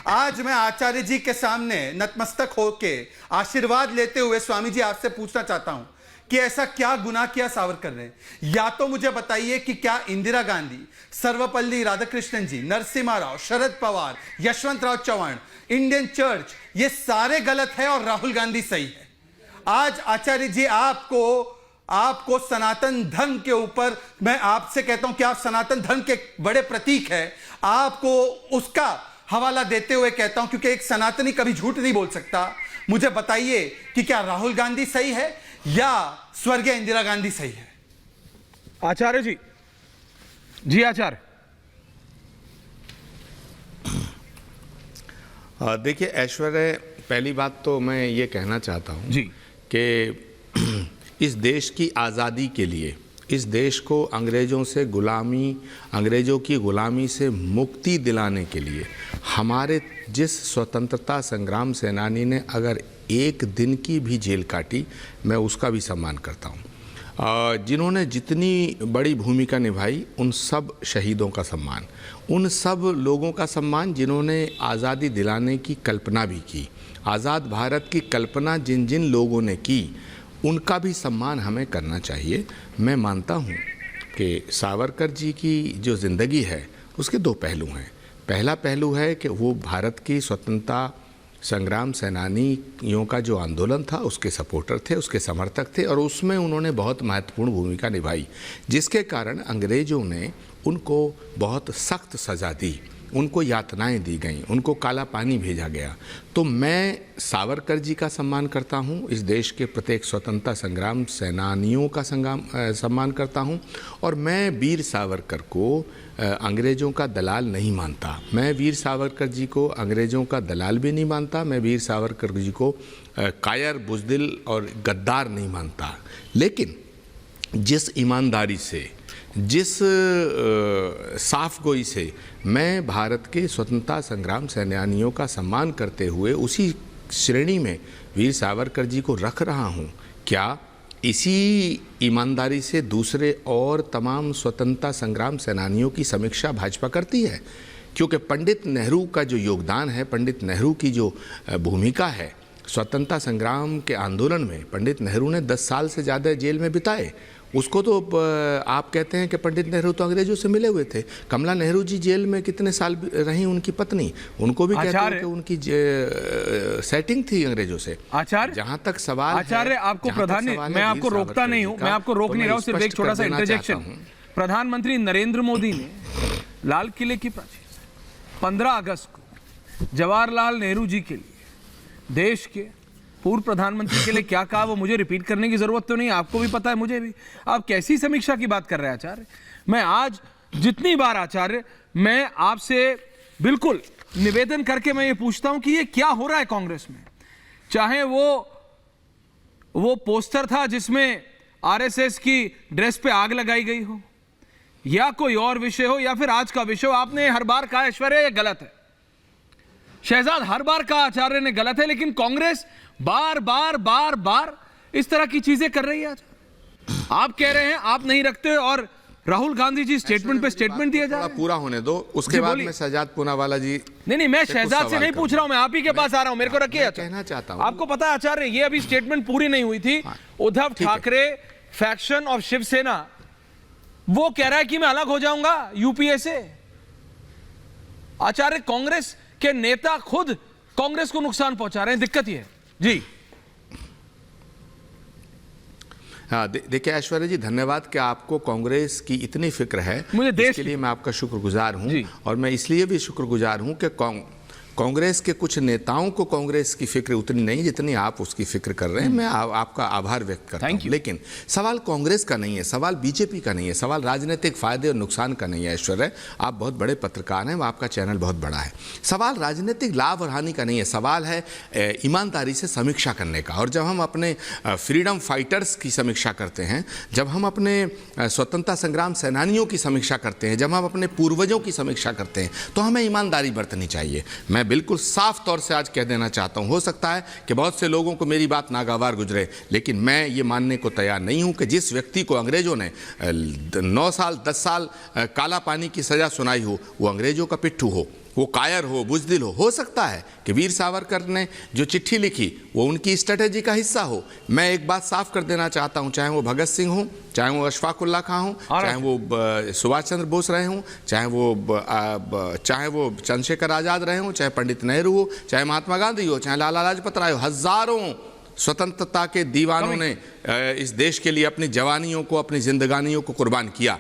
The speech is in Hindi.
आज मैं आचार्य जी के सामने नतमस्तक होके आशीर्वाद लेते हुए स्वामी जी आपसे पूछना चाहता हूं कि ऐसा क्या गुनाह किया सावरकर ने। या तो मुझे बताइए कि क्या इंदिरा गांधी, सर्वपल्ली राधाकृष्णन जी, नरसिम्हा राव, शरद पवार, यशवंतराव चव्हाण, इंडियन चर्च, ये सारे गलत है और राहुल गांधी सही है। आज आचार्य जी आपको सनातन धर्म के ऊपर, मैं आपसे कहता हूं कि आप सनातन धर्म के बड़े प्रतीक है, आपको उसका हवाला देते हुए कहता हूं, क्योंकि एक सनातनी कभी झूठ नहीं बोल सकता। मुझे बताइए कि क्या राहुल गांधी सही है या स्वर्गीय इंदिरा गांधी सही है? आचार्य जी। जी आचार्य। देखिए ऐश्वर्य, पहली बात तो मैं ये कहना चाहता हूँ जी कि इस देश की आज़ादी के लिए, इस देश को अंग्रेज़ों की गुलामी से मुक्ति दिलाने के लिए हमारे जिस स्वतंत्रता संग्राम सेनानी ने अगर एक दिन की भी जेल काटी, मैं उसका भी सम्मान करता हूँ। जिन्होंने जितनी बड़ी भूमिका निभाई, उन सब शहीदों का सम्मान, उन सब लोगों का सम्मान जिन्होंने आज़ादी दिलाने की कल्पना भी की। आज़ाद भारत की कल्पना जिन जिन लोगों ने की, उनका भी सम्मान हमें करना चाहिए। मैं मानता हूँ कि सावरकर जी की जो ज़िंदगी है उसके दो पहलू हैं। पहला पहलू है कि वो भारत की स्वतंत्रता संग्राम सेनानियों का जो आंदोलन था उसके सपोर्टर थे, उसके समर्थक थे, और उसमें उन्होंने बहुत महत्वपूर्ण भूमिका निभाई, जिसके कारण अंग्रेज़ों ने उनको बहुत सख्त सज़ा दी, उनको यातनाएं दी गईं, उनको काला पानी भेजा गया। तो मैं सावरकर जी का सम्मान करता हूं, इस देश के प्रत्येक स्वतंत्रता संग्राम सेनानियों का सम्मान करता हूं, और मैं वीर सावरकर को अंग्रेज़ों का दलाल नहीं मानता। मैं वीर सावरकर जी को अंग्रेज़ों का दलाल भी नहीं मानता। मैं वीर सावरकर जी को कायर, बुज़दिल और गद्दार नहीं मानता। लेकिन जिस ईमानदारी से, जिस साफ गोई से मैं भारत के स्वतंत्रता संग्राम सेनानियों का सम्मान करते हुए उसी श्रेणी में वीर सावरकर जी को रख रहा हूँ, क्या इसी ईमानदारी से दूसरे और तमाम स्वतंत्रता संग्राम सेनानियों की समीक्षा भाजपा करती है? क्योंकि पंडित नेहरू का जो योगदान है, पंडित नेहरू की जो भूमिका है स्वतंत्रता संग्राम के आंदोलन में, पंडित नेहरू ने 10 साल से ज़्यादा जेल में बिताए। उसको तो आप कहते हैं कि पंडित नेहरू तो अंग्रेजों से मिले हुए थे। कमला नेहरू जी जेल में कितने साल रही, उनकी पत्नी, उनको भी कहते हैं कि उनकी सेटिंग थी अंग्रेजों से। आचार्य, जहां तक सवाल आचार्य आपको प्रधान, मैं आपको रोकता नहीं हूं, मैं आपको रोक नहीं रहा हूं, सिर्फ एक छोटा सा इंटरजेक्शन। प्रधानमंत्री नरेंद्र मोदी ने लाल किले की प्राचीर 15 अगस्त को जवाहरलाल नेहरू जी के लिए, देश के पूर्व प्रधानमंत्री के लिए क्या कहा, वो मुझे रिपीट करने की जरूरत तो नहीं, आपको भी पता है, मुझे भी। आप कैसी समीक्षा की बात कर रहे हैं आचार्य? मैं आज जितनी बार आचार्य, मैं आपसे बिल्कुल निवेदन करके मैं ये पूछता हूं कि ये क्या हो रहा है कांग्रेस में। चाहे वो पोस्टर था जिसमें आरएसएस की ड्रेस पे आग लगाई गई हो, या कोई और विषय हो, या फिर आज का विषय हो, आपने हर बार कहा ऐश्वर्या ये गलत है, शहजाद हर बार कहा आचार्य ने गलत है, लेकिन कांग्रेस बार बार इस तरह की चीजें कर रही है। आप कह रहे हैं आप नहीं रखते, और राहुल गांधी जी स्टेटमेंट पे स्टेटमेंट दिया जा रहा है। पूरा होने दो, उसके बाद में शहजाद पूनावाला जी। नहीं, मैं शहजाद से नहीं पूछ रहा हूं, मैं आप ही के पास आ रहा हूं, मेरे को रखिए। कहना चाहता हूं, आपको पता है आचार्य, ये अभी स्टेटमेंट पूरी नहीं हुई थी। उद्धव ठाकरे फैक्शन ऑफ शिवसेना, वो कह रहा है कि मैं अलग हो जाऊंगा यूपीए से। आचार्य, कांग्रेस के नेता खुद कांग्रेस को नुकसान पहुंचा रहे हैं, दिक्कत ये है जी। हाँ, देखिए ऐश्वर्या जी, धन्यवाद कि आपको कांग्रेस की इतनी फिक्र है। मुझे देश के लिए मैं आपका शुक्रगुजार हूं, और मैं इसलिए भी शुक्रगुजार हूं कि कांग्रेस के कुछ नेताओं को कांग्रेस की फिक्र उतनी नहीं जितनी आप उसकी फिक्र कर रहे हैं। मैं आपका आभार व्यक्त करता हूं। लेकिन सवाल कांग्रेस का नहीं है, सवाल बीजेपी का नहीं है, सवाल राजनीतिक फायदे और नुकसान का नहीं है। ऐश्वर्या, आप बहुत बड़े पत्रकार हैं, आपका चैनल बहुत बड़ा है। सवाल राजनीतिक लाभ और हानि का नहीं है, सवाल है ईमानदारी से समीक्षा करने का। और जब हम अपने फ्रीडम फाइटर्स की समीक्षा करते हैं, जब हम अपने स्वतंत्रता संग्राम सेनानियों की समीक्षा करते हैं, जब हम अपने पूर्वजों की समीक्षा करते हैं, तो हमें ईमानदारी बरतनी चाहिए। मैं बिल्कुल साफ तौर से आज कह देना चाहता हूं, हो सकता है कि बहुत से लोगों को मेरी बात नागवार गुजरे, लेकिन मैं ये मानने को तैयार नहीं हूं कि जिस व्यक्ति को अंग्रेजों ने 9 साल 10 साल काला पानी की सजा सुनाई हो, वो अंग्रेजों का पिट्ठू हो। वो कायर बुज़दिल हो सकता है कि वीर सावरकर ने जो चिट्ठी लिखी वो उनकी स्ट्रेटेजी का हिस्सा हो। मैं एक बात साफ कर देना चाहता हूं, चाहे वो भगत सिंह हो, चाहे वो अशफाक उल्लाह खां हो, चाहे वो सुभाष चंद्र बोस रहे हों, चाहे वो चंद्रशेखर आज़ाद रहे हों, चाहे पंडित नेहरू हो, चाहे महात्मा गांधी हो, चाहे लाला लाजपत राय हो, हजारों स्वतंत्रता के दीवानों ने इस देश के लिए अपनी जवानियों को, अपनी जिंदगानियों को कुर्बान किया।